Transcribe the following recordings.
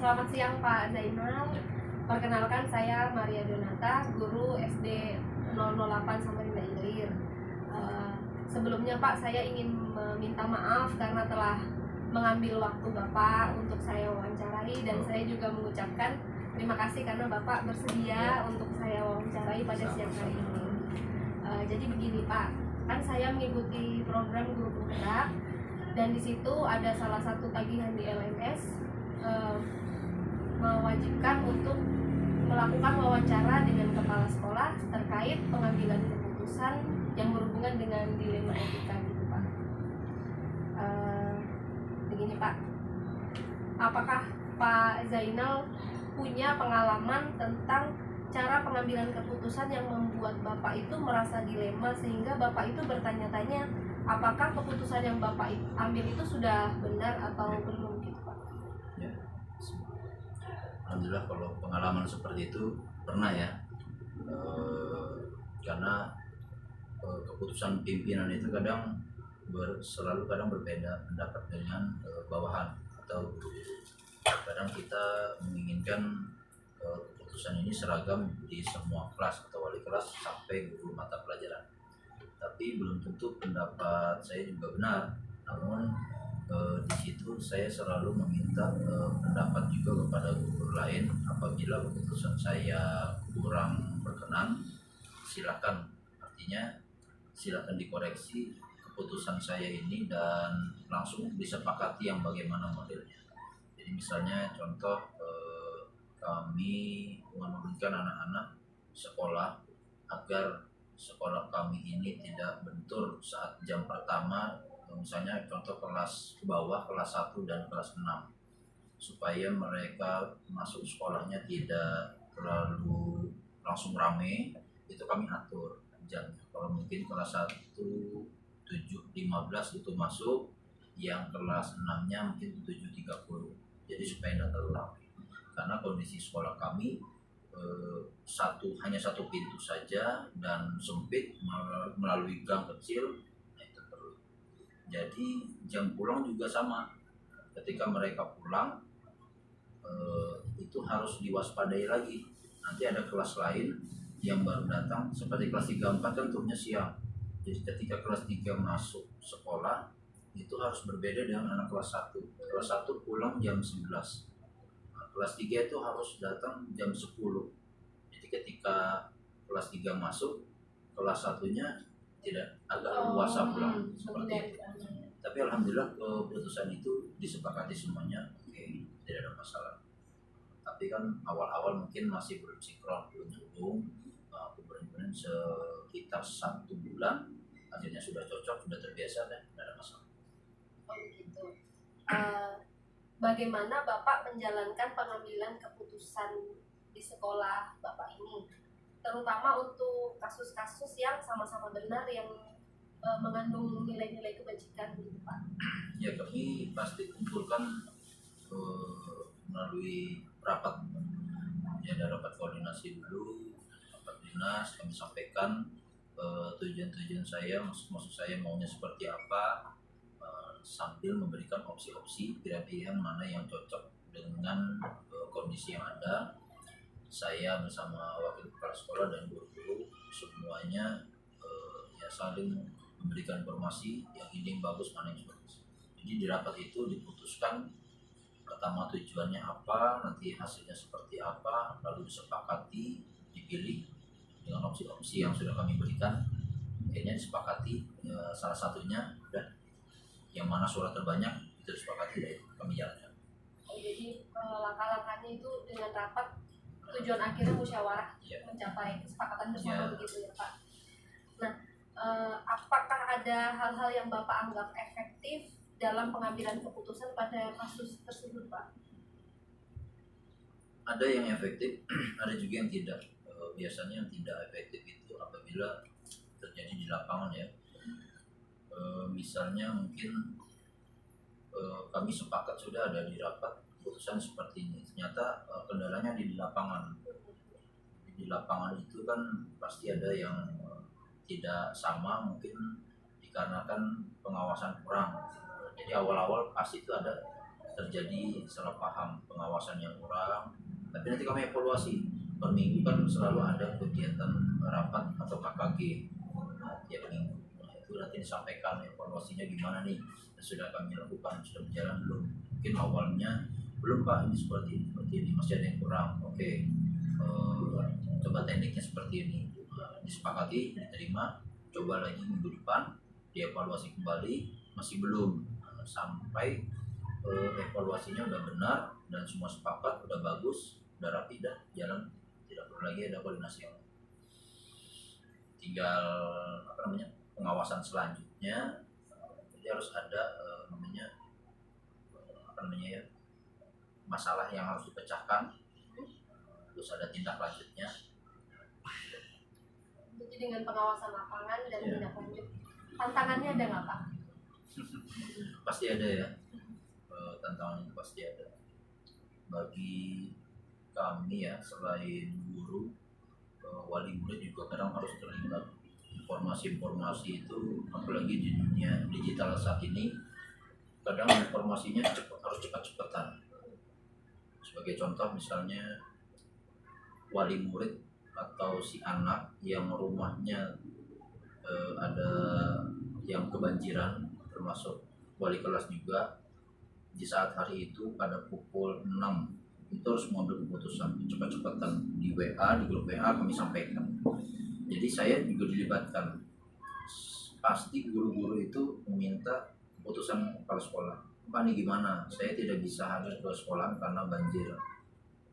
Selamat siang Pak Zainal. Perkenalkan saya Maria Donata, guru SD 008 Samarinda Ilir. Sebelumnya Pak, saya ingin meminta maaf karena telah mengambil waktu Bapak untuk saya wawancarai, dan saya juga mengucapkan terima kasih karena Bapak bersedia untuk saya wawancarai pada siang hari ini. Jadi begini Pak, kan saya mengikuti program Guru Penggerak, dan di situ ada salah satu tagihan di LMS mewajibkan untuk melakukan wawancara dengan kepala sekolah terkait pengambilan keputusan yang berhubungan dengan dilema etika gitu Pak. Begini Pak, apakah Pak Zainal punya pengalaman tentang cara pengambilan keputusan yang membuat Bapak itu merasa dilema sehingga Bapak itu bertanya-tanya apakah keputusan yang Bapak ambil itu sudah benar atau belum gitu Pak? Ya, alhamdulillah kalau pengalaman seperti itu pernah ya, karena keputusan pimpinan itu kadang selalu berbeda pendapat dengan bawahan atau guru. Kadang kita menginginkan keputusan ini seragam di semua kelas atau wali kelas sampai guru mata pelajaran, tapi belum tentu pendapat saya juga benar. Namun di situ saya selalu meminta pendapat juga kepada guru lain. Apabila keputusan saya kurang berkenan, silakan, artinya silakan dikoreksi keputusan saya ini dan langsung disepakati yang bagaimana modelnya. Jadi misalnya contoh, kami menurunkan anak-anak sekolah agar sekolah kami ini tidak bentur saat jam pertama, misalnya contoh kelas ke bawah, kelas 1 dan kelas 6, supaya mereka masuk sekolahnya tidak terlalu langsung rame. Itu kami atur jamnya. Kalau mungkin kelas 1 7.15 itu masuk, yang kelas 6 nya mungkin 7.30, jadi supaya tidak terlalu rame. Karena kondisi sekolah kami hanya satu pintu saja dan sempit melalui gang kecil, itu perlu. Jadi jam pulang juga sama. Ketika mereka pulang, itu harus diwaspadai lagi. Nanti ada kelas lain yang baru datang, seperti kelas 3-4 kan turunnya siang. Jadi ketika kelas 3 masuk sekolah, itu harus berbeda dengan anak kelas 1. Kelas 1 pulang jam 11. Kelas 3 itu harus datang jam 10. Jadi ketika kelas 3 masuk, kelas 1-nya tidak agak leluasa pulang seperti itu. Tapi alhamdulillah keputusan itu disepakati semuanya, oke, tidak ada masalah. Tapi kan awal-awal mungkin masih belum sinkron, belum nyambung. Aku benar-benar sekitar 1 bulan, akhirnya sudah cocok, sudah terbiasa dan tidak ada masalah. Oh gitu. Bagaimana Bapak menjalankan pengambilan keputusan di sekolah Bapak ini, terutama untuk kasus-kasus yang sama-sama benar yang mengandung nilai-nilai kebajikan gitu Pak? Ya, kami pasti kumpulkan melalui rapat. Ya, ada rapat koordinasi dulu, rapat dinas, kami sampaikan tujuan-tujuan saya, maksud saya maunya seperti apa, sambil memberikan opsi-opsi pilihan-pilihan mana yang cocok dengan kondisi yang ada. Saya bersama wakil kepala sekolah dan guru-guru semuanya ya saling memberikan informasi yang ini yang bagus, mana yang bagus. Jadi di rapat itu diputuskan pertama tujuannya apa, nanti hasilnya seperti apa, lalu disepakati, dipilih dengan opsi-opsi yang sudah kami berikan. Akhirnya disepakati salah satunya dan yang mana suara terbanyak itu disepakati, dan kami jalankan. Jadi langkah-langkahnya itu dengan rapat, tujuan akhirnya musyawarah, mencapai kesepakatan bersama, begitu ya Pak. Nah, apakah ada hal-hal yang Bapak anggap efektif dalam pengambilan keputusan pada kasus tersebut Pak? Ada yang efektif, ada juga yang tidak. Biasanya yang tidak efektif itu apabila terjadi di lapangan ya. Misalnya mungkin kami sepakat sudah ada di rapat keputusan seperti ini, ternyata kendalanya di lapangan. Di lapangan itu kan pasti ada yang tidak sama, mungkin dikarenakan pengawasan kurang. Jadi awal-awal pasti itu ada terjadi salah paham, pengawasan yang kurang, tapi nanti kami evaluasi. Per minggu kan selalu ada kegiatan rapat atau KKG tiap minggu. Nah, itu nanti disampaikan evaluasinya gimana nih, sudah kami lakukan, sudah berjalan belum. Mungkin awalnya belum Pak, ini seperti ini masih ada yang kurang. Oke, coba tekniknya seperti ini. Disepakati, diterima, coba lagi minggu depan, dievaluasi kembali, masih belum. Sampai evaluasinya udah benar dan semua sepakat, udah bagus, udah rapi, dan jalan, tidak perlu lagi ada koordinasi yang lain. Tinggal pengawasan selanjutnya, jadi harus ada masalah yang harus dipecahkan, terus ada tindak lanjutnya. Jadi dengan pengawasan lapangan dan tindak lanjut, tantangannya ada nggak Pak? Pasti ada ya, tantangan itu pasti ada. Bagi kami ya, selain guru, wali murid juga kadang harus terlibat. Informasi-informasi itu, apalagi di dunia digital saat ini, kadang informasinya harus cepat-cepatan. Sebagai contoh misalnya, wali murid atau si anak yang rumahnya ada yang kebanjiran, termasuk wali kelas juga, di saat hari itu pada pukul 6 itu harus mengambil keputusan cepat-cepatan di WA, di grup WA kami sampaikan. Jadi saya juga dilibatkan. Pasti guru-guru itu meminta keputusan kepala sekolah. Pak ini gimana? Saya tidak bisa hadir ke sekolah karena banjir.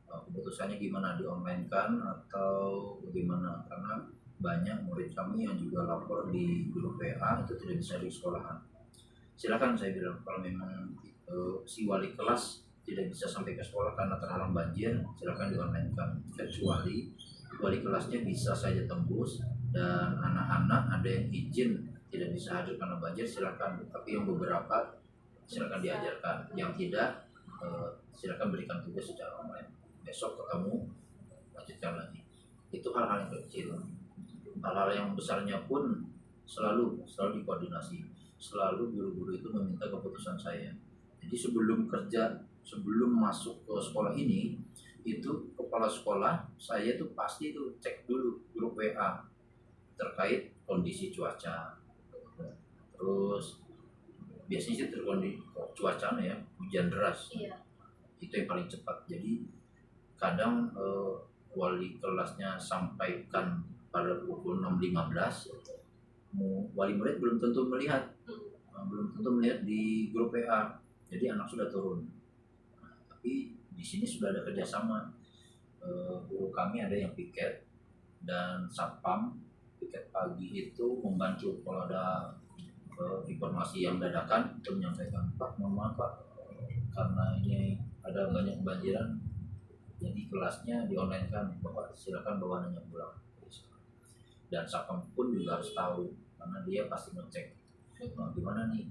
Keputusannya gimana? Di online kan atau bagaimana? Karena banyak murid kami yang juga lapor di grup WA itu tidak bisa di sekolahan. Silakan, saya bilang, kalau memang si wali kelas tidak bisa sampai ke sekolah karena terhalang banjir, silakan di online kan. Kecuali wali kelasnya bisa saja tembus dan anak-anak ada yang izin tidak bisa hadir karena banjir, silakan. Tapi yang beberapa silakan diajarkan, yang tidak silakan berikan tugas secara online. Besok ketemu, lanjutkan lagi. Itu hal-hal yang kecil. Hal-hal yang besarnya pun selalu dikoordinasi. Selalu guru-guru itu meminta keputusan saya. Jadi sebelum masuk ke sekolah ini, itu kepala sekolah saya tuh pasti tuh cek dulu grup WA terkait kondisi cuaca. Terus biasanya sih terkondisi cuaca ya, hujan deras. Iya. Itu yang paling cepat. Jadi kadang wali kelasnya sampaikan pada pukul 6.15, wali murid belum tentu melihat di grup WA. Jadi anak sudah turun. Tapi di sini sudah ada kerjasama. Guru kami ada yang piket dan satpam piket pagi itu membantu kalau ada informasi yang dadakan untuk menyampaikan, Pak, mohon maaf Pak, karena ini ada banyak kebanjiran, jadi kelasnya di online kan, Bapak silakan bawa anaknya pulang. Dan satpam pun juga harus tahu karena dia pasti ngecek gimana nih,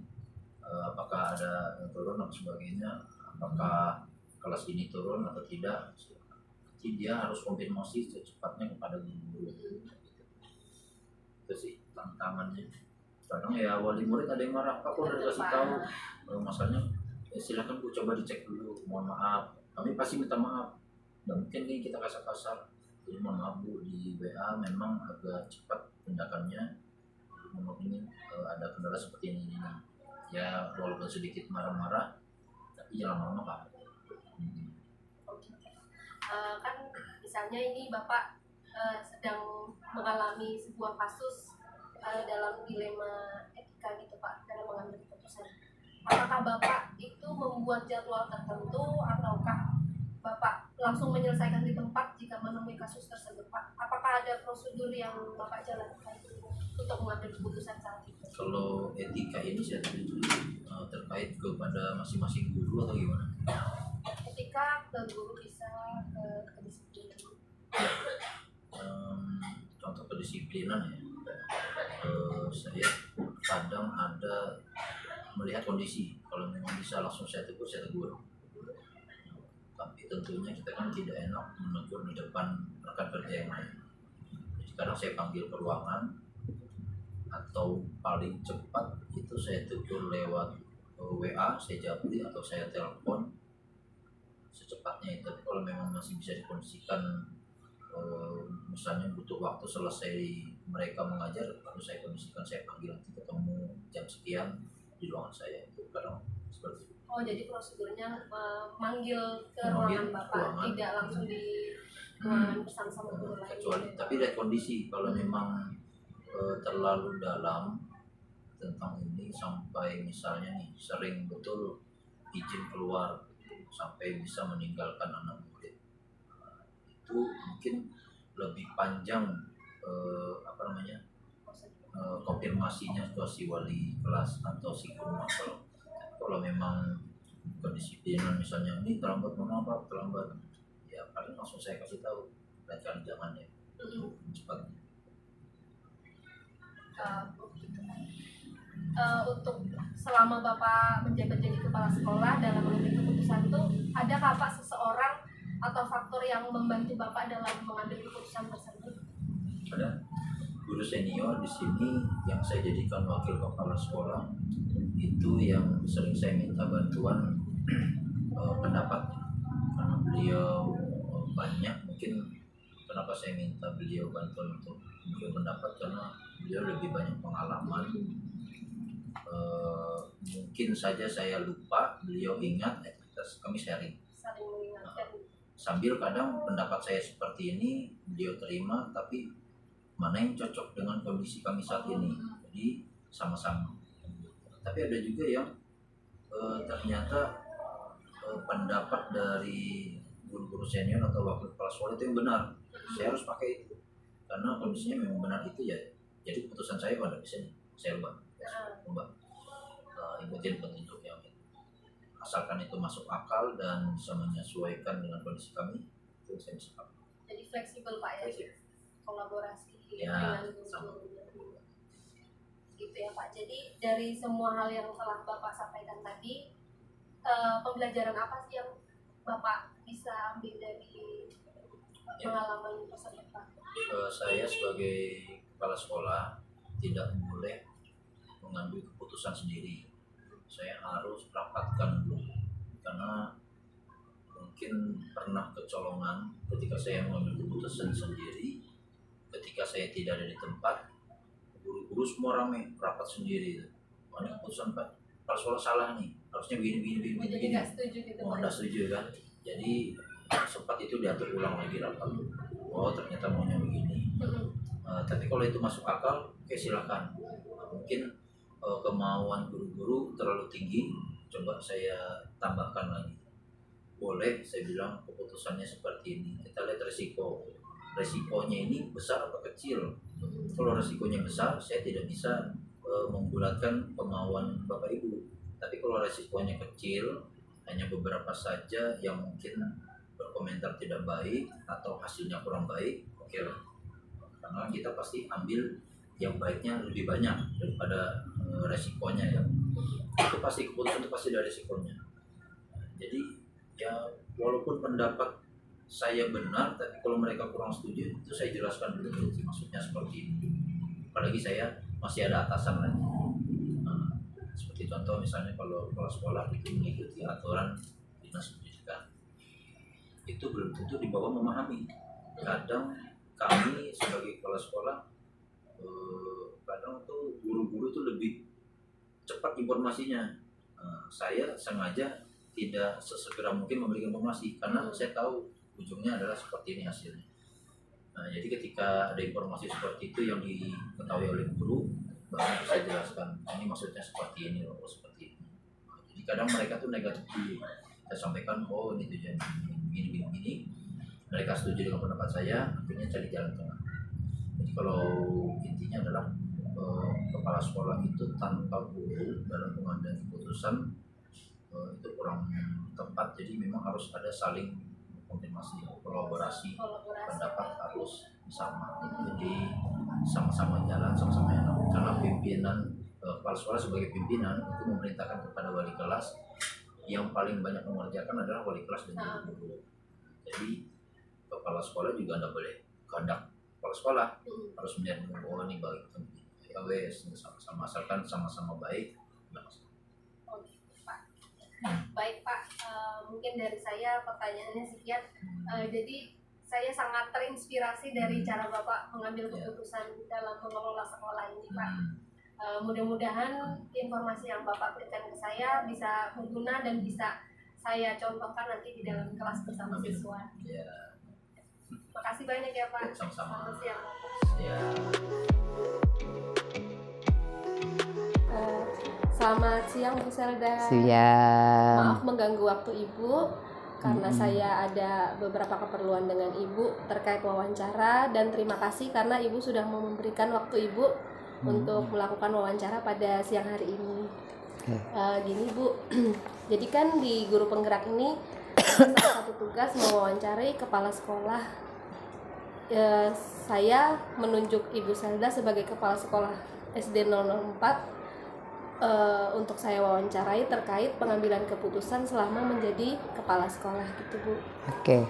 apakah ada yang turun dan sebagainya, apakah kelas ini turun atau tidak. Jadi dia harus konfirmasi secepatnya kepada guru. Itu sih tantangannya. Kadang ya wali murid ada yang marah, Pak, udah dikasih tahu masalahnya, silakan Bu coba dicek dulu, mohon maaf, kami pasti minta maaf, dan mungkin ini kita kasar-kasar, jadi mohon maaf Bu, di WA memang agak cepat tindakannya, mohon ini ada kendala seperti ini. Ya walaupun sedikit marah-marah, tapi jangan lama-lama Pak. Kan misalnya ini Bapak sedang mengalami sebuah kasus dalam dilema etika gitu Pak, dalam mengambil keputusan. Apakah Bapak itu membuat jadwal tertentu ataukah Bapak langsung menyelesaikan di tempat jika menemui kasus tersebut Pak? Apakah ada prosedur yang Bapak jalankan untuk mengambil keputusan saat itu? Kalau etika ini saya terkait kepada masing-masing guru atau gimana? Etika ke guru bisa ke kedisiplinan. Contoh kedisiplinan ya, saya kadang ada melihat kondisi, kalau memang bisa langsung saya tegur. Tapi tentunya kita kan tidak enak menegur di depan rekan kerja yang lain. Jadi kadang saya panggil ke ruangan, atau paling cepat itu saya tegur lewat WA saya japri atau saya telepon secepatnya. Tapi kalau memang masih bisa dikondisikan, misalnya butuh waktu selesai mereka mengajar, harus saya kondisikan, saya panggil nanti ketemu jam sekian di ruangan saya, itu kadang seperti itu. Oh, jadi prosedurnya manggil ke Memanggil ruangan Bapak, ruangan. tidak langsung di ruangan bersama-sama guru lain. Kecuali, tapi lihat kondisi, kalau memang terlalu dalam tentang ini sampai misalnya nih sering betul izin keluar sampai bisa meninggalkan anak murid, itu mungkin lebih panjang konfirmasinya ke si wali kelas atau si guru. Kalau memang kedisiplinan misalnya ini terlambat, mengapa terlambat, ya paling langsung saya kasih tahu, dan jangan ya cepat. Untuk selama Bapak menjabat jadi kepala sekolah dalam mengambil keputusan itu, adakah Pak seseorang atau faktor yang membantu Bapak dalam mengambil keputusan tersebut? Ada guru senior di sini yang saya jadikan wakil kepala sekolah, itu yang sering saya minta bantuan pendapat, karena beliau banyak, mungkin kenapa saya minta beliau bantuan untuk beliau pendapat, karena beliau lebih banyak pengalaman. Mungkin saja saya lupa, beliau ingat, kami sharing. Saling mengingatkan. Sambil kadang pendapat saya seperti ini beliau terima, tapi mana yang cocok dengan kondisi kami saat ini, jadi sama-sama. Tapi ada juga yang ternyata pendapat dari guru-guru senior atau wakil kepala sekolah itu yang benar, saya harus pakai itu karena kondisinya memang benar itu ya. Jadi keputusan saya pada bisa saya ubah, ikutin petunjuk yang itu, asalkan itu masuk akal dan bisa menyesuaikan dengan kondisi kami, itu saya bisa pakai. Jadi fleksibel Pak ya, kolaborasi Ya, dengan guru-guru gitu ya Pak. Jadi dari semua hal yang telah Bapak sampaikan tadi, pembelajaran apa sih yang Bapak bisa ambil dari pengalaman tersebut Pak? Saya sebagai kepala sekolah tidak boleh mengambil keputusan sendiri. Saya harus rapatkan dulu, karena mungkin pernah kecolongan ketika saya mengambil keputusan sendiri. Ketika saya tidak ada di tempat, guru-guru semua ramai rapat sendiri. Oh, ini keputusan Pak, kepala sekolah salah nih, harusnya begini. Jadi nggak setuju gitu Pak? Nggak setuju kan? Jadi sempat itu diatur ulang lagi rapat. Oh ternyata maunya begini. Tapi kalau itu masuk akal, oke silakan. Mungkin kemauan guru-guru terlalu tinggi, coba saya tambahkan lagi. Boleh, saya bilang keputusannya seperti ini. Kita lihat resikonya ini besar atau kecil. Kalau resikonya besar, saya tidak bisa membulatkan kemauan Bapak Ibu. Tapi kalau resikonya kecil, hanya beberapa saja yang mungkin berkomentar tidak baik atau hasilnya kurang baik, oke lah. Karena kita pasti ambil yang baiknya lebih banyak daripada resikonya ya. Itu pasti, keputusan itu pasti ada resikonya. Jadi ya walaupun pendapat saya benar, tapi kalau mereka kurang setuju, itu saya jelaskan dulu maksudnya seperti ini. Apalagi saya masih ada atasan lagi. Seperti contoh misalnya kalau kepala sekolah itu mengikuti aturan dinas pendidikan, itu belum tentu di bawah memahami. Kadang kami sebagai kepala sekolah, kadang tuh guru-guru tuh lebih cepat informasinya. Saya sengaja tidak sesegera mungkin memberikan informasi karena saya tahu ujungnya adalah seperti ini hasilnya. Jadi ketika ada informasi seperti itu yang diketahui oleh guru, baru saya jelaskan ini maksudnya seperti ini loh, seperti ini. Jadi kadang mereka tuh negatif dulu, saya sampaikan oh ini tujuannya begini. Mereka setuju dengan pendapat saya, akhirnya cari jalan tengah. Jadi kalau intinya adalah kepala sekolah itu tanpa guru dalam pengambilan keputusan itu kurang tepat. Jadi memang harus ada saling konfirmasi, kolaborasi, pendapat harus sama. Jadi sama-sama jalan, sama-sama enak. Karena pimpinan kepala sekolah sebagai pimpinan itu memerintahkan kepada wali kelas, yang paling banyak mengerjakan adalah wali kelas dan guru. Jadi kepala sekolah juga tidak boleh kehendak kepala sekolah, harus melihat oh ini baik, ya wes sama-sama, asalkan sama-sama baik. Baik Pak, mungkin dari saya pertanyaannya sekian. Jadi saya sangat terinspirasi dari cara Bapak mengambil keputusan dalam mengelola sekolah ini Pak. Mudah-mudahan informasi yang Bapak berikan ke saya bisa berguna dan bisa saya contohkan nanti di dalam kelas bersama siswa. Ya. Makasih banyak ya Pak. Sama-sama. Selamat siang. Ya. Selamat siang Bu Selda. Siang. Maaf mengganggu waktu Ibu karena saya ada beberapa keperluan dengan Ibu terkait wawancara, dan terima kasih karena Ibu sudah memberikan waktu Ibu untuk melakukan wawancara pada siang hari ini. Gini Bu, jadi kan di Guru Penggerak ini salah satu tugas mewawancarai kepala sekolah. Saya menunjuk Ibu Selda sebagai kepala sekolah SD 004 untuk saya wawancarai terkait pengambilan keputusan selama menjadi kepala sekolah gitu Bu. Oke.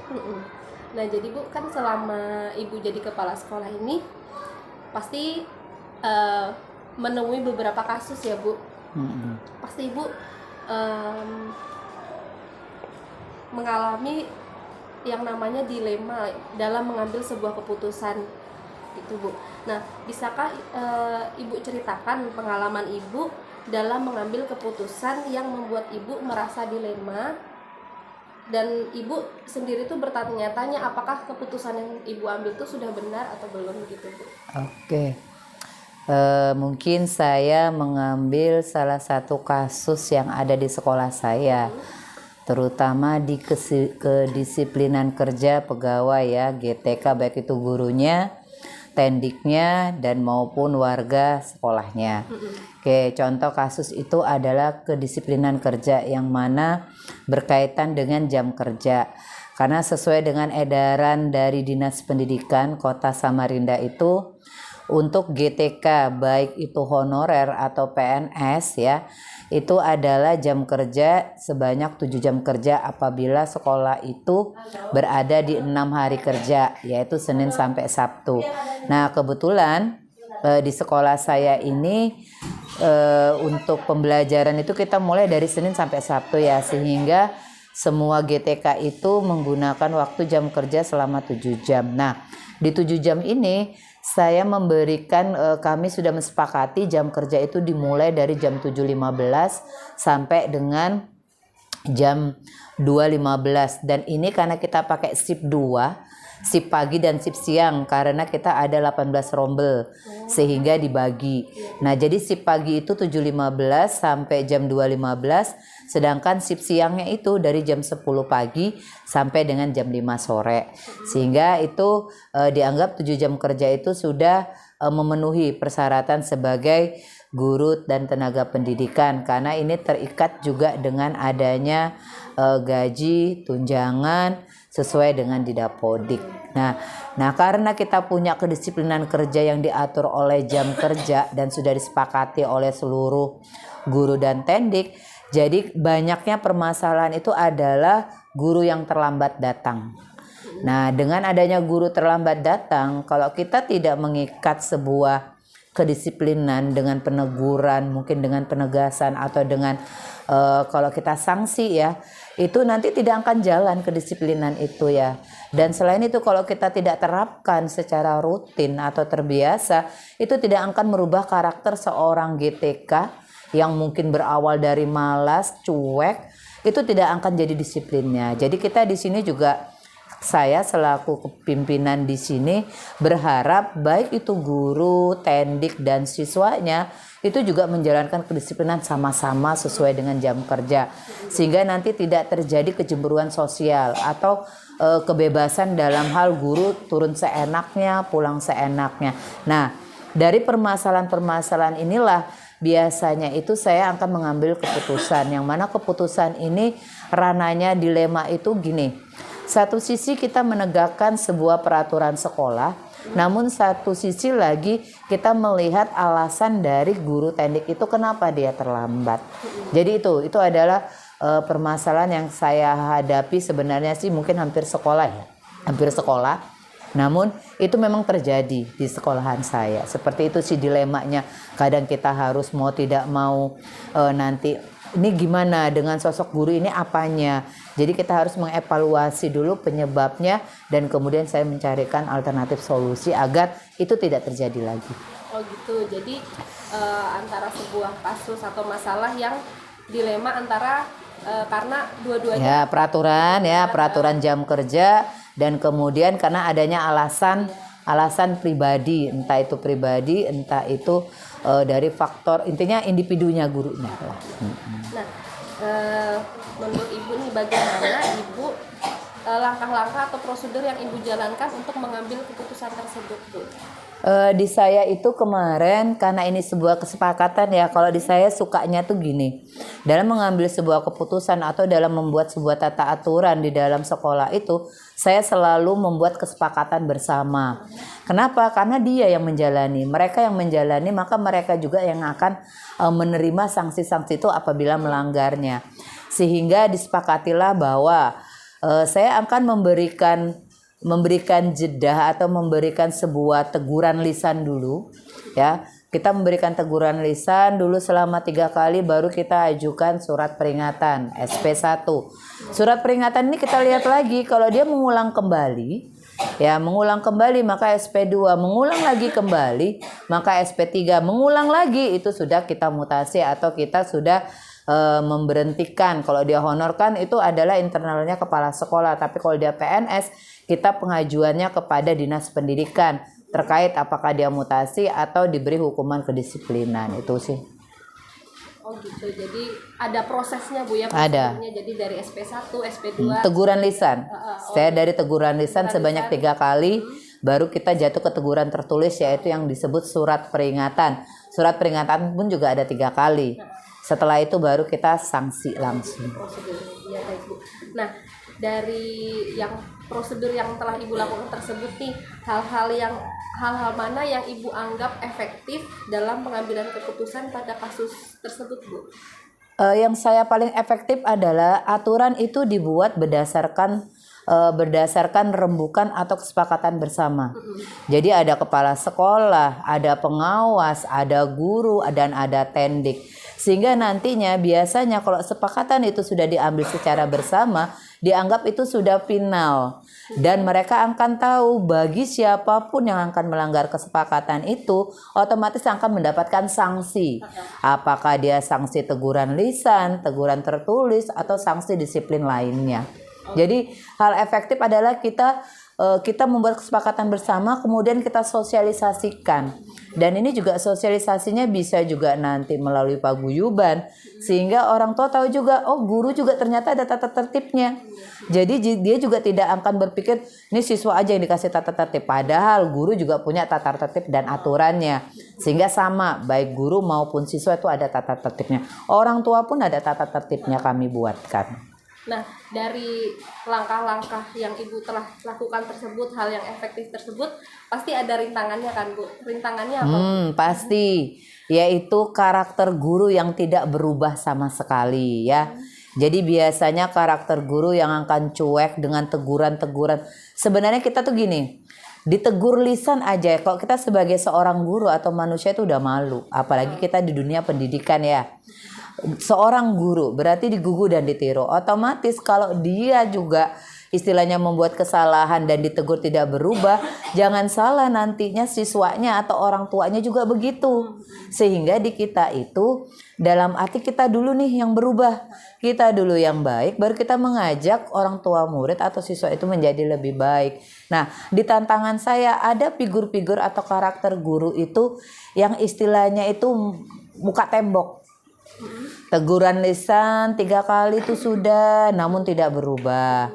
Nah jadi Bu, kan selama Ibu jadi kepala sekolah ini pasti menemui beberapa kasus ya Bu. Pasti Ibu mengalami yang namanya dilema dalam mengambil sebuah keputusan gitu Bu. Nah bisakah Ibu ceritakan pengalaman Ibu dalam mengambil keputusan yang membuat Ibu merasa dilema, dan Ibu sendiri tuh bertanya-tanya apakah keputusan yang Ibu ambil itu sudah benar atau belum gitu Bu. Oke. Mungkin saya mengambil salah satu kasus yang ada di sekolah saya, terutama di kedisiplinan kerja pegawai ya, GTK, baik itu gurunya, tendiknya, dan maupun warga sekolahnya. Oke, contoh kasus itu adalah kedisiplinan kerja yang mana berkaitan dengan jam kerja. Karena sesuai dengan edaran dari Dinas Pendidikan Kota Samarinda itu, untuk GTK baik itu honorer atau PNS ya, itu adalah jam kerja sebanyak 7 jam kerja apabila sekolah itu berada di 6 hari kerja, yaitu Senin sampai Sabtu. Nah kebetulan di sekolah saya ini untuk pembelajaran itu kita mulai dari Senin sampai Sabtu ya, sehingga semua GTK itu menggunakan waktu jam kerja selama 7 jam. Nah di 7 jam ini saya memberikan, kami sudah mensepakati jam kerja itu dimulai dari jam 7.15 sampai dengan jam 2.15, dan ini karena kita pakai shift 2, shift pagi dan shift siang, karena kita ada 18 rombel sehingga dibagi. Nah jadi shift pagi itu 7.15 sampai jam 2.15, sedangkan shift siangnya itu dari jam 10 pagi sampai dengan jam 5 sore. Sehingga itu dianggap 7 jam kerja itu sudah memenuhi persyaratan sebagai guru dan tenaga pendidikan, karena ini terikat juga dengan adanya gaji tunjangan sesuai dengan Didapodik. Nah karena kita punya kedisiplinan kerja yang diatur oleh jam kerja dan sudah disepakati oleh seluruh guru dan tendik, jadi banyaknya permasalahan itu adalah guru yang terlambat datang. Nah dengan adanya guru terlambat datang, kalau kita tidak mengikat sebuah kedisiplinan dengan peneguran, mungkin dengan penegasan atau dengan kalau kita sanksi ya, itu nanti tidak akan jalan kedisiplinan itu ya. Dan selain itu kalau kita tidak terapkan secara rutin atau terbiasa, itu tidak akan merubah karakter seorang GTK yang mungkin berawal dari malas, cuek, itu tidak akan jadi disiplinnya. Jadi kita di sini juga, saya selaku kepimpinan di sini berharap baik itu guru, tendik dan siswanya itu juga menjalankan kedisiplinan sama-sama sesuai dengan jam kerja, sehingga nanti tidak terjadi kecemburuan sosial atau kebebasan dalam hal guru turun seenaknya, pulang seenaknya. Nah, dari permasalahan-permasalahan inilah biasanya itu saya akan mengambil keputusan, yang mana keputusan ini ranahnya dilema itu gini. Satu sisi kita menegakkan sebuah peraturan sekolah, namun satu sisi lagi kita melihat alasan dari guru tendik itu kenapa dia terlambat. Jadi itu adalah permasalahan yang saya hadapi sebenarnya sih mungkin hampir sekolah ya, hampir sekolah. Namun itu memang terjadi di sekolahan saya. Seperti itu sih dilemanya. Kadang kita harus mau tidak mau nanti ini gimana dengan sosok guru ini apanya. Jadi kita harus mengevaluasi dulu penyebabnya dan kemudian saya mencarikan alternatif solusi agar itu tidak terjadi lagi. Oh gitu. Jadi antara sebuah kasus atau masalah yang dilema antara karena dua-duanya peraturan jam kerja dan kemudian karena adanya alasan pribadi, entah itu dari faktor intinya individunya gurunya. Nah, menurut Ibu nih bagaimana Ibu langkah-langkah atau prosedur yang Ibu jalankan untuk mengambil keputusan tersebut, Bu? Di saya itu kemarin karena ini sebuah kesepakatan ya, kalau di saya sukanya tuh gini, dalam mengambil sebuah keputusan atau dalam membuat sebuah tata aturan di dalam sekolah itu saya selalu membuat kesepakatan bersama. Kenapa? Karena dia yang menjalani, mereka yang menjalani, maka mereka juga yang akan menerima sanksi-sanksi itu apabila melanggarnya. Sehingga disepakatilah bahwa saya akan memberikan jeda atau memberikan sebuah teguran lisan dulu ya. Kita memberikan teguran lisan dulu selama 3 kali, baru kita ajukan surat peringatan SP1. Surat peringatan ini kita lihat lagi, kalau dia mengulang kembali maka SP2, mengulang lagi kembali maka SP3, mengulang lagi itu sudah kita mutasi atau kita sudah memberhentikan. Kalau dia honor kan itu adalah internalnya kepala sekolah, tapi kalau dia PNS kita pengajuannya kepada dinas pendidikan terkait apakah dia mutasi atau diberi hukuman kedisiplinan, itu sih. Oh gitu, jadi ada prosesnya Bu ya? Ada. Jadi dari SP1, SP2 teguran lisan. Saya dari teguran lisan sebanyak 3 kali, baru kita jatuh ke teguran tertulis yaitu yang disebut surat peringatan. Surat peringatan pun juga ada 3 kali. Setelah itu baru kita sanksi langsung. Ya, baik Bu. Nah, dari yang prosedur yang telah Ibu lakukan tersebut nih, hal-hal mana yang Ibu anggap efektif dalam pengambilan keputusan pada kasus tersebut, Bu? Yang saya paling efektif adalah aturan itu dibuat berdasarkan rembukan atau kesepakatan bersama. Jadi ada kepala sekolah, ada pengawas, ada guru, dan ada tendik. Sehingga nantinya biasanya kalau kesepakatan itu sudah diambil secara bersama, dianggap itu sudah final. Dan mereka akan tahu bagi siapapun yang akan melanggar kesepakatan itu, otomatis akan mendapatkan sanksi. Apakah dia sanksi teguran lisan, teguran tertulis, atau sanksi disiplin lainnya. Jadi hal efektif adalah kita membuat kesepakatan bersama, kemudian kita sosialisasikan. Dan ini juga sosialisasinya bisa juga nanti melalui paguyuban, sehingga orang tua tahu juga, oh guru juga ternyata ada tata tertibnya. Jadi dia juga tidak akan berpikir ini siswa aja yang dikasih tata tertib, padahal guru juga punya tata tertib dan aturannya. Sehingga sama, baik guru maupun siswa itu ada tata tertibnya. Orang tua pun ada tata tertibnya kami buatkan. Nah, dari langkah-langkah yang Ibu telah lakukan tersebut, hal yang efektif tersebut, pasti ada rintangannya kan, Bu? Rintangannya apa? Pasti, yaitu karakter guru yang tidak berubah sama sekali ya. Jadi biasanya karakter guru yang akan cuek dengan teguran-teguran. Sebenarnya kita tuh gini, ditegur lisan aja, kalau kita sebagai seorang guru atau manusia itu udah malu. Apalagi kita di dunia pendidikan ya. Seorang guru berarti digugu dan ditiru. Otomatis kalau dia juga istilahnya membuat kesalahan dan ditegur tidak berubah, jangan salah nantinya siswanya atau orang tuanya juga begitu. Sehingga di kita itu dalam arti kita dulu nih yang berubah, kita dulu yang baik, baru kita mengajak orang tua murid atau siswa itu menjadi lebih baik. Nah, di tantangan saya ada figur-figur atau karakter guru itu yang istilahnya itu muka tembok. Teguran lisan 3 kali itu sudah, namun tidak berubah.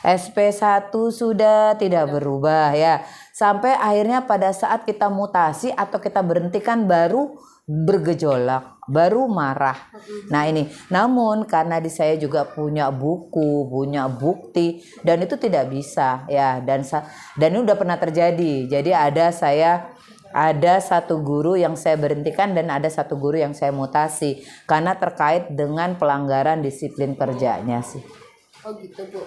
SP1 sudah tidak berubah ya. Sampai akhirnya pada saat kita mutasi atau kita berhentikan baru bergejolak, baru marah. Nah ini, namun karena di saya juga punya buku, punya bukti, dan itu tidak bisa ya. Dan ini udah pernah terjadi. Jadi ada satu guru yang saya berhentikan dan ada satu guru yang saya mutasi karena terkait dengan pelanggaran disiplin kerjanya sih. Oh gitu Bu.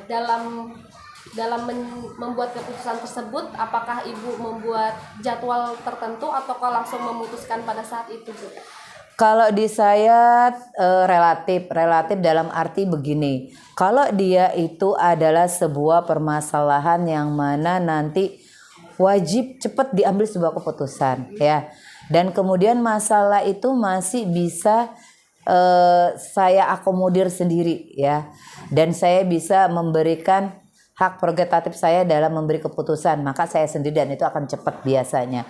Dalam membuat keputusan tersebut, apakah Ibu membuat jadwal tertentu ataukah langsung memutuskan pada saat itu Bu? Kalau di saya relatif dalam arti begini. Kalau dia itu adalah sebuah permasalahan yang mana nanti wajib cepat diambil sebuah keputusan ya. Dan kemudian masalah itu masih bisa saya akomodir sendiri ya. Dan saya bisa memberikan hak prerogatif saya dalam memberi keputusan, maka saya sendiri dan itu akan cepat biasanya.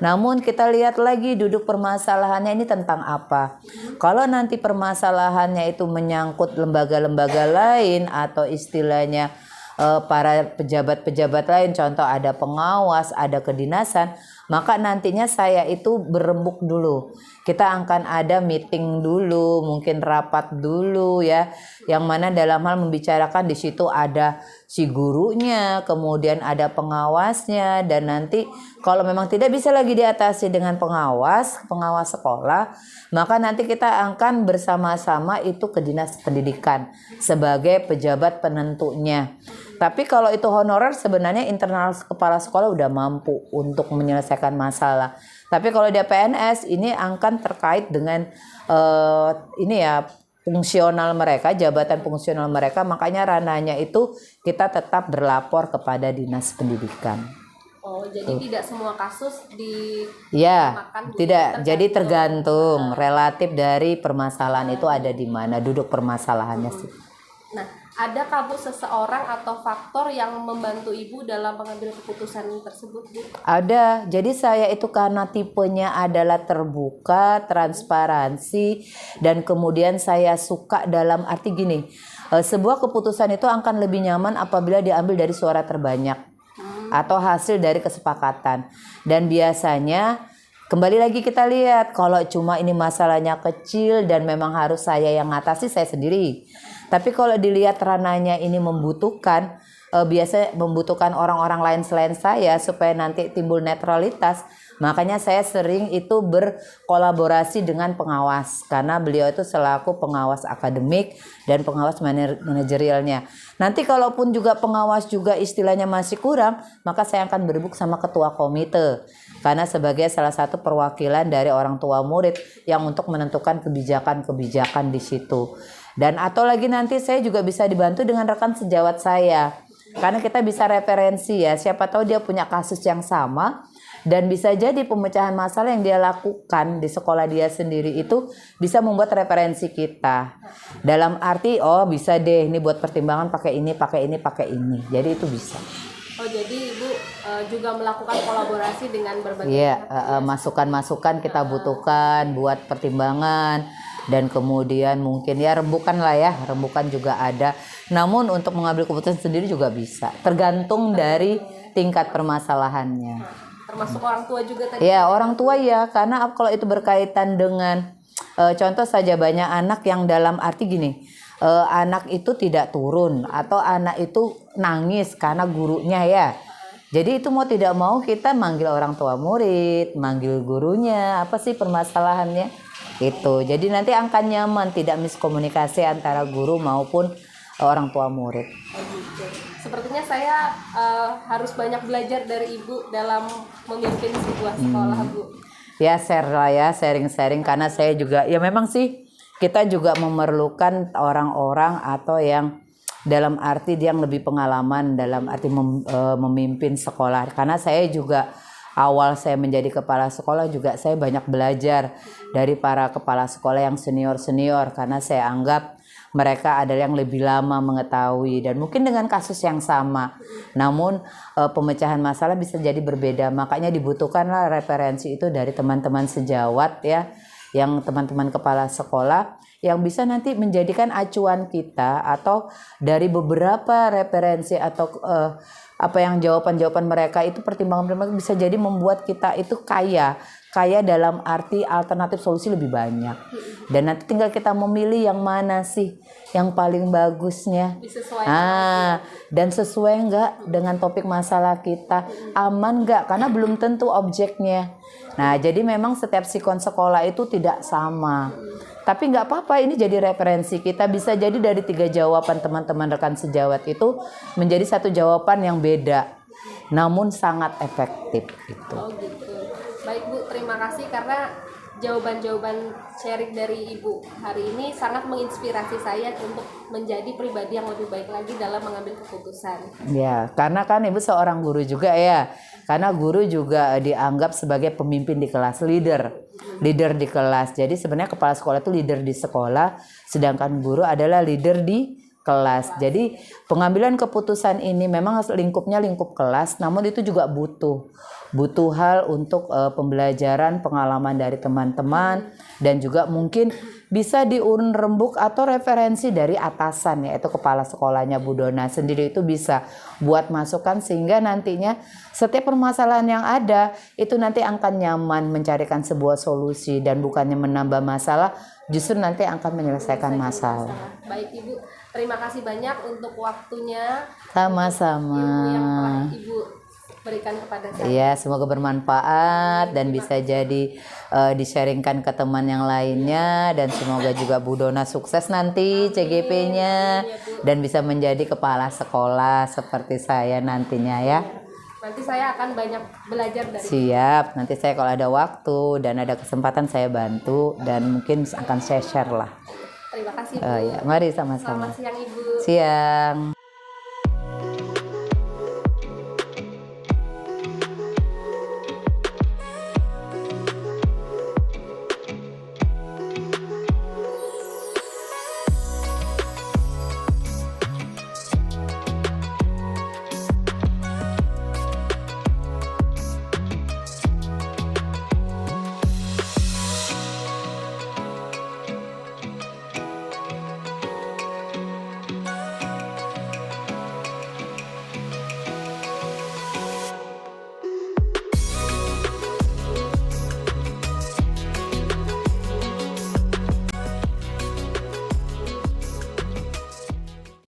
Namun kita lihat lagi duduk permasalahannya ini tentang apa. Kalau nanti permasalahannya itu menyangkut lembaga-lembaga lain atau istilahnya para pejabat-pejabat lain, contoh ada pengawas, ada kedinasan, maka nantinya saya itu berembuk dulu. Kita akan ada meeting dulu, mungkin rapat dulu ya, yang mana dalam hal membicarakan di situ ada si gurunya, kemudian ada pengawasnya, dan nanti kalau memang tidak bisa lagi diatasi dengan pengawas sekolah, maka nanti kita akan bersama-sama itu ke dinas pendidikan sebagai pejabat penentunya. Tapi kalau itu honorer sebenarnya internal kepala sekolah udah mampu untuk menyelesaikan masalah. Tapi kalau dia PNS ini akan terkait dengan ini ya fungsional mereka, jabatan fungsional mereka, makanya ranahnya itu kita tetap berlapor kepada dinas pendidikan. Oh, jadi tidak semua kasus ya, makan tidak. Jadi tergantung relatif dari permasalahan itu ada di mana, duduk permasalahannya sih. Nah, adakah Bu seseorang atau faktor yang membantu Ibu dalam pengambilan keputusan tersebut, Bu? Ada. Jadi saya itu karena tipenya adalah terbuka, transparansi, dan kemudian saya suka dalam arti gini, sebuah keputusan itu akan lebih nyaman apabila diambil dari suara terbanyak atau hasil dari kesepakatan. Dan biasanya kembali lagi kita lihat, kalau cuma ini masalahnya kecil dan memang harus saya yang ngatasi, saya sendiri. Tapi kalau dilihat ranahnya ini membutuhkan, biasa membutuhkan orang-orang lain selain saya supaya nanti timbul netralitas, makanya saya sering itu berkolaborasi dengan pengawas. Karena beliau itu selaku pengawas akademik dan pengawas manajerialnya. Nanti kalaupun juga pengawas juga istilahnya masih kurang, maka saya akan berebut sama ketua komite. Karena sebagai salah satu perwakilan dari orang tua murid yang untuk menentukan kebijakan-kebijakan di situ. Dan atau lagi nanti saya juga bisa dibantu dengan rekan sejawat saya. Karena kita bisa referensi ya, siapa tahu dia punya kasus yang sama dan bisa jadi pemecahan masalah yang dia lakukan di sekolah dia sendiri itu bisa membuat referensi kita. Dalam arti bisa deh ini buat pertimbangan pakai ini. Jadi itu bisa. Oh, jadi Ibu juga melakukan kolaborasi dengan berbagai pihak. Masukan-masukan kita butuhkan buat pertimbangan. Dan kemudian mungkin ya rembukan juga ada. Namun untuk mengambil keputusan sendiri juga bisa. Tergantung dari tingkat permasalahannya. Termasuk orang tua juga tadi? Ya, orang tua ya. Karena kalau itu berkaitan dengan contoh saja banyak anak yang dalam arti gini. Anak itu tidak turun atau anak itu nangis karena gurunya ya. Jadi itu mau tidak mau kita manggil orang tua murid, manggil gurunya, apa sih permasalahannya? Itu. Jadi nanti akan nyaman, tidak miskomunikasi antara guru maupun orang tua murid. Sepertinya saya harus banyak belajar dari Ibu dalam memimpin sebuah sekolah, Bu. Ya share lah ya, sharing-sharing karena saya juga ya memang sih kita juga memerlukan orang-orang atau yang dalam arti dia yang lebih pengalaman dalam arti memimpin sekolah. Karena saya juga awal saya menjadi kepala sekolah juga saya banyak belajar dari para kepala sekolah yang senior-senior karena saya anggap mereka adalah yang lebih lama mengetahui dan mungkin dengan kasus yang sama. Namun pemecahan masalah bisa jadi berbeda. Makanya dibutuhkanlah referensi itu dari teman-teman sejawat ya, yang teman-teman kepala sekolah yang bisa nanti menjadikan acuan kita atau dari beberapa referensi atau apa yang jawaban-jawaban mereka itu pertimbangan-pertimbangan bisa jadi membuat kita itu kaya dalam arti alternatif solusi lebih banyak. Dan nanti tinggal kita memilih yang mana sih yang paling bagusnya. Dan sesuai enggak dengan topik masalah kita, aman enggak karena belum tentu objeknya. Nah, jadi memang setiap sikon sekolah itu tidak sama. Tapi nggak apa-apa, ini jadi referensi kita. Bisa jadi dari 3 jawaban teman-teman rekan sejawat itu menjadi 1 jawaban yang beda, namun sangat efektif gitu. Oh gitu. Baik Bu, terima kasih karena jawaban-jawaban sharing dari Ibu hari ini sangat menginspirasi saya untuk menjadi pribadi yang lebih baik lagi dalam mengambil keputusan. Ya, karena kan Ibu seorang guru juga ya. Karena guru juga dianggap sebagai pemimpin di kelas, leader di kelas. Jadi sebenarnya kepala sekolah itu leader di sekolah, sedangkan guru adalah leader di kelas. Jadi pengambilan keputusan ini memang lingkupnya lingkup kelas, namun itu juga butuh hal untuk pembelajaran, pengalaman dari teman-teman, dan juga mungkin bisa diurun rembuk atau referensi dari atasan, yaitu kepala sekolahnya Bu Dona sendiri, itu bisa buat masukan sehingga nantinya setiap permasalahan yang ada itu nanti akan nyaman mencarikan sebuah solusi dan bukannya menambah masalah, justru nanti akan menyelesaikan masalah. Baik Ibu, terima kasih banyak untuk waktunya. Sama-sama. Ilmu yang telah Ibu berikan kepada saya. Iya, semoga bermanfaat dan bisa jadi di-sharingkan ke teman yang lainnya, dan semoga juga Bu Dona sukses nanti CGP-nya dan bisa menjadi kepala sekolah seperti saya nantinya ya. Nanti saya akan banyak belajar dari Siap, nanti saya kalau ada waktu dan ada kesempatan saya bantu dan mungkin akan saya share lah. Terima kasih Bu. Ya, mari sama-sama. Selamat siang Ibu. Siang.